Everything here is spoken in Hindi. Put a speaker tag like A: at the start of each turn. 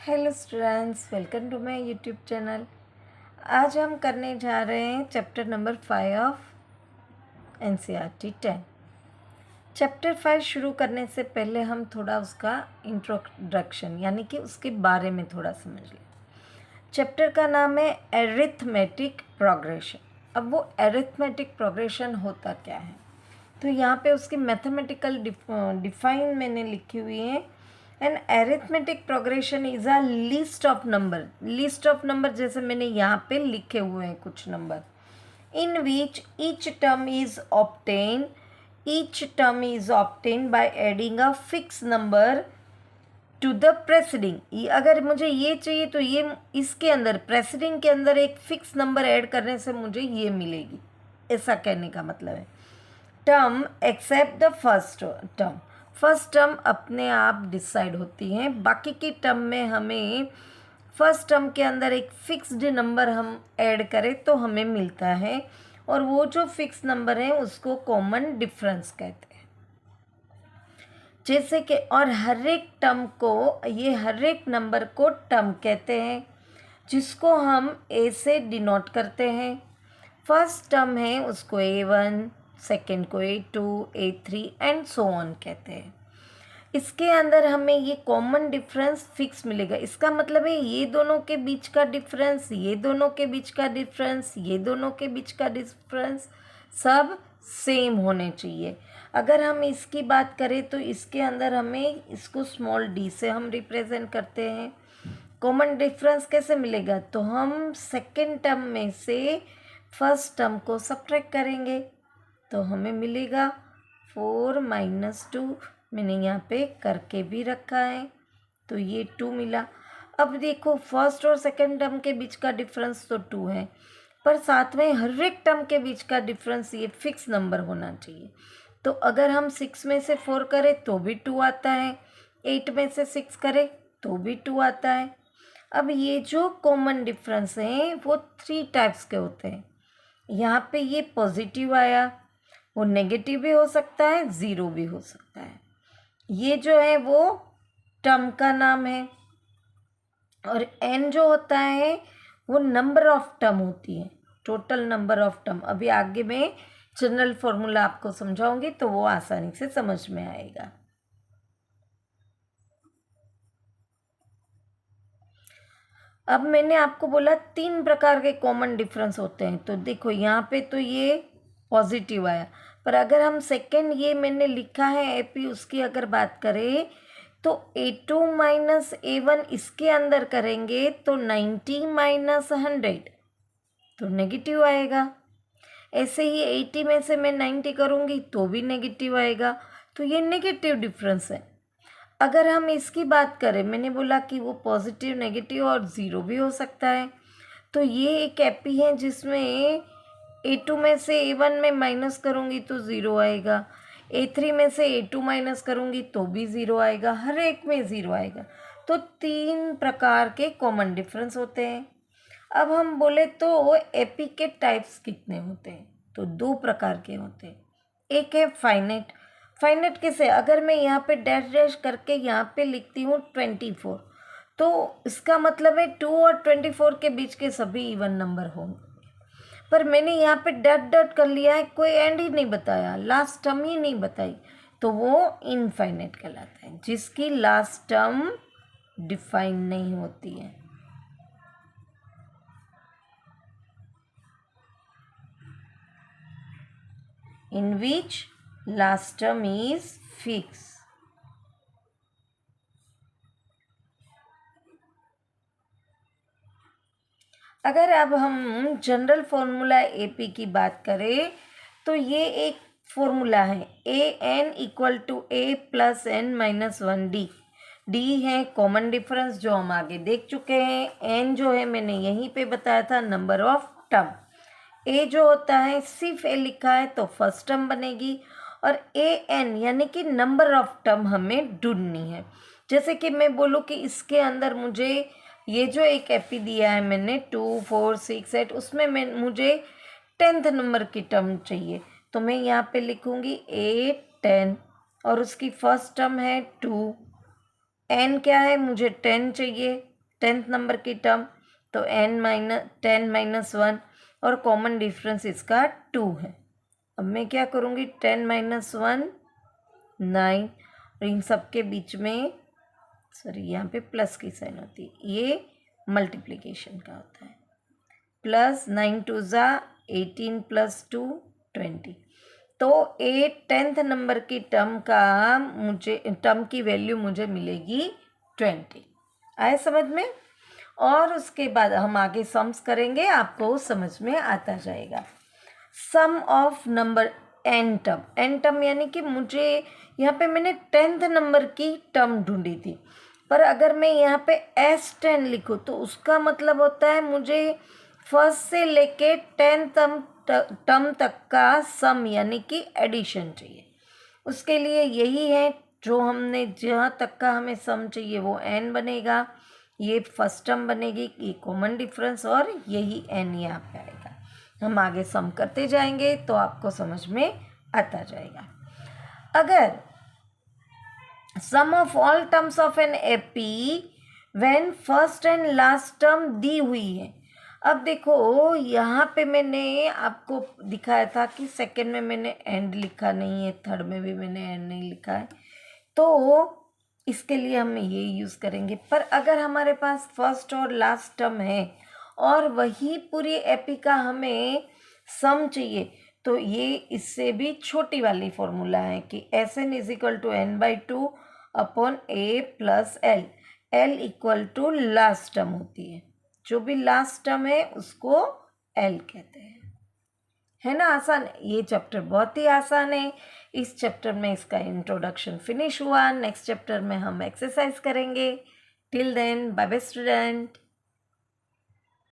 A: Hello students, welcome to my YouTube channel. आज हम करने जा रहे हैं chapter number 5 of NCERT 10। Chapter 5 शुरू करने से पहले हम थोड़ा उसका इंट्रोडक्शन यानी कि उसके बारे में थोड़ा समझ लें। चैप्टर का नाम है एरिथमेटिक प्रोग्रेशन। अब वो एरिथमेटिक प्रोग्रेशन होता क्या है, तो यहाँ पे उसकी मैथमेटिकल डिफाइन मैंने लिखी हुई है। An arithmetic progression is a list of number जैसे मैंने यहाँ पे लिखे हुए हैं कुछ number, in which each term is obtain by adding a fix number to the preceding. अगर मुझे ये चाहिए तो ये इसके अंदर प्रेसिडिंग के अंदर एक फिक्स नंबर ऐड करने से मुझे ये मिलेगी, ऐसा कहने का मतलब है। Term except the first term अपने आप डिसाइड होती हैं, बाकी की टर्म में हमें फर्स्ट टर्म के अंदर एक फिक्स्ड नंबर हम ऐड करें तो हमें मिलता है, और वो जो फिक्स नंबर है उसको कॉमन डिफरेंस कहते हैं। जैसे कि और हर एक नंबर को टर्म कहते हैं, जिसको हम ए से डिनोट करते हैं। फर्स्ट टर्म है उसको A1, सेकेंड को A2, A3 and so on कहते हैं। इसके अंदर हमें ये कॉमन डिफरेंस फिक्स मिलेगा। इसका मतलब है ये दोनों के बीच का डिफरेंस, ये दोनों के बीच का डिफरेंस, ये दोनों के बीच का डिफरेंस सब सेम होने चाहिए। अगर हम इसकी बात करें तो इसके अंदर हमें इसको स्मॉल d से हम रिप्रेजेंट करते हैं। कॉमन डिफरेंस कैसे मिलेगा, तो हम सेकेंड टर्म में से फर्स्ट टर्म को सब्ट्रैक्ट करेंगे तो हमें मिलेगा 4 - 2। मैंने यहाँ पे करके भी रखा है, तो ये 2 मिला। अब देखो फर्स्ट और सेकंड टर्म के बीच का डिफरेंस तो 2 है, पर साथ में हर एक टर्म के बीच का डिफरेंस ये फिक्स नंबर होना चाहिए। तो अगर हम 6 में से 4 करें तो भी 2 आता है, 8 में से 6 करें तो भी 2 आता है। अब ये जो कॉमन डिफरेंस हैं वो 3 टाइप्स के होते हैं। यहाँ पे ये पॉजिटिव आया, वो नेगेटिव भी हो सकता है, ज़ीरो भी हो सकता है। ये जो है वो टर्म का नाम है, और एन जो होता है वो नंबर ऑफ टर्म होती है, टोटल नंबर ऑफ टर्म। अभी आगे मैं जनरल फॉर्मूला आपको समझाऊंगी तो वो आसानी से समझ में आएगा। अब मैंने आपको बोला 3 प्रकार के कॉमन डिफरेंस होते हैं, तो देखो यहाँ पे तो ये पॉजिटिव आया, पर अगर हम सेकेंड ये मैंने लिखा है AP, उसकी अगर बात करें तो A2 - A1 इसके अंदर करेंगे तो 90 - 100 तो नेगेटिव आएगा। ऐसे ही 80 में से मैं 90 करूँगी तो भी नेगेटिव आएगा, तो ये नेगेटिव डिफरेंस है। अगर हम इसकी बात करें, मैंने बोला कि वो पॉजिटिव, नेगेटिव और ज़ीरो भी हो सकता है, तो ये एक एपी है जिसमें A2 में से A1 में माइनस करूँगी तो ज़ीरो आएगा, A3 में से A2 माइनस करूँगी तो भी ज़ीरो आएगा, हर एक में ज़ीरो आएगा। तो 3 प्रकार के कॉमन डिफरेंस होते हैं। अब हम बोले तो एपी के टाइप्स कितने होते हैं, तो 2 प्रकार के होते हैं। एक है फाइनाइट कैसे, अगर मैं यहाँ पे डैश डैश करके यहाँ पे लिखती हूँ 24, तो इसका मतलब है 2 और 24 के बीच के सभी इवन नंबर होंगे। पर मैंने यहाँ पे डॉट डॉट कर लिया है, कोई एंड ही नहीं बताया, लास्ट टर्म ही नहीं बताई, तो वो इनफाइनाइट कहलाता है, जिसकी लास्ट टर्म डिफाइन नहीं होती है। इन विच लास्ट टर्म इज फिक्स। अगर अब हम जनरल फॉर्मूला AP की बात करें तो ये एक फॉर्मूला है, AN = A + N - 1D। D है कॉमन डिफरेंस जो हम आगे देख चुके हैं। N जो है मैंने यहीं पे बताया था, नंबर ऑफ टर्म। A जो होता है सिर्फ A लिखा है तो फर्स्ट टर्म बनेगी, और AN यानी कि नंबर ऑफ टर्म हमें ढूंढनी है। जैसे कि मैं बोलूँ कि इसके अंदर मुझे ये जो एक एपी दिया है मैंने 2, 4, 6, 8, उसमें मुझे 10th नंबर की टर्म चाहिए, तो मैं यहाँ पे लिखूँगी 8, 10, और उसकी फर्स्ट टर्म है 2। N क्या है, मुझे 10 चाहिए, 10th नंबर की टर्म, तो n-10 - 1 और कॉमन डिफरेंस इसका 2 है। अब मैं क्या करूँगी, 10 - 1 9, और इन सब के बीच में सॉरी यहाँ पे प्लस की साइन होती है, ये मल्टीप्लिकेशन का होता है। प्लस 9 2 ज़ा 18 + 2 20, तो 10th नंबर की टर्म की वैल्यू मुझे मिलेगी 20। आए समझ में? और उसके बाद हम आगे सम्स करेंगे, आपको समझ में आता जाएगा। सम ऑफ नंबर n टर्म यानी कि मुझे यहाँ पे मैंने 10th नंबर की टर्म ढूंढी थी, पर अगर मैं यहाँ पे S10 लिखूँ तो उसका मतलब होता है मुझे फर्स्ट से लेके 10th टर्म तक का सम यानी कि एडिशन चाहिए। उसके लिए यही है जो हमने जहाँ तक का हमें सम चाहिए वो n बनेगा, ये फर्स्ट टर्म बनेगी, ये कॉमन डिफरेंस, और यही n यहाँ पे आएगा। हम आगे सम करते जाएंगे तो आपको समझ में आता जाएगा। अगर sum of all terms of an AP when first and last term दी हुई है। अब देखो यहाँ पे मैंने आपको दिखाया था कि सेकंड में मैंने एंड लिखा नहीं है, थर्ड में भी मैंने एंड नहीं लिखा है, तो इसके लिए हम ये यूज़ करेंगे। पर अगर हमारे पास फर्स्ट और लास्ट टर्म है और वही पूरी एपी का हमें सम चाहिए, तो ये इससे भी छोटी वाली फॉर्मूला है कि Sn = n/2 upon a + l, l = last term होती है, जो भी लास्ट टर्म है उसको l कहते हैं। है ना आसान? ये चैप्टर बहुत ही आसान है। इस चैप्टर में इसका इंट्रोडक्शन फिनिश हुआ। नेक्स्ट चैप्टर में हम एक्सरसाइज करेंगे। Till then bye bye student.